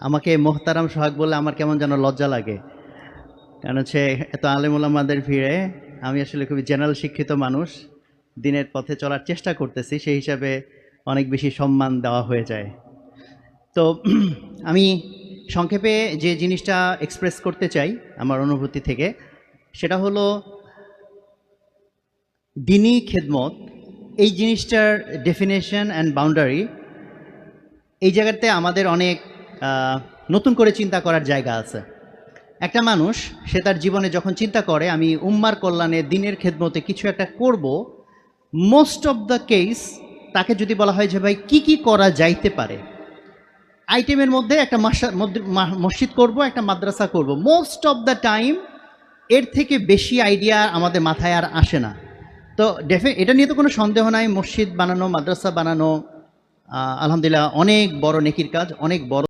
আমাকে মোহতারাম সোহাগ বললে আমার কেমন যেন লজ্জা লাগে। কারণ হচ্ছে এত আলেম ওলামাদের ভিড়ে আমি আসলে খুবই জেনারেল শিক্ষিত মানুষ। দিনের পথে চলার চেষ্টা করতেছি, সেই হিসাবে অনেক বেশি সম্মান দেওয়া হয়ে যায়। তো আমি সংক্ষেপে যে জিনিসটা এক্সপ্রেস করতে চাই আমার অনুভূতি থেকে, সেটা হলো দিনী খেদমত, এই জিনিসটার ডেফিনেশন অ্যান্ড বাউন্ডারি, এই জায়গাতে আমাদের অনেক নতুন করে চিন্তা করার জায়গা আছে। একটা মানুষ সে তার জীবনে যখন চিন্তা করে আমি উম্মার কল্যাণে দিনের খেদমতে কিছু একটা করব, মোস্ট অফ দ্য কেস তাকে যদি বলা হয় যে ভাই কি কি করা যাইতে পারে, আইটেমের মধ্যে একটা মসজিদ করব, একটা মাদ্রাসা করব, মোস্ট অফ দ্য টাইম এর থেকে বেশি আইডিয়া আমাদের মাথায় আর আসে না। তো এটা নিয়ে তো কোনো সন্দেহ নাই, মসজিদ বানানো, মাদ্রাসা বানানো আলহামদুলিল্লাহ অনেক বড় নেকির কাজ, অনেক বড়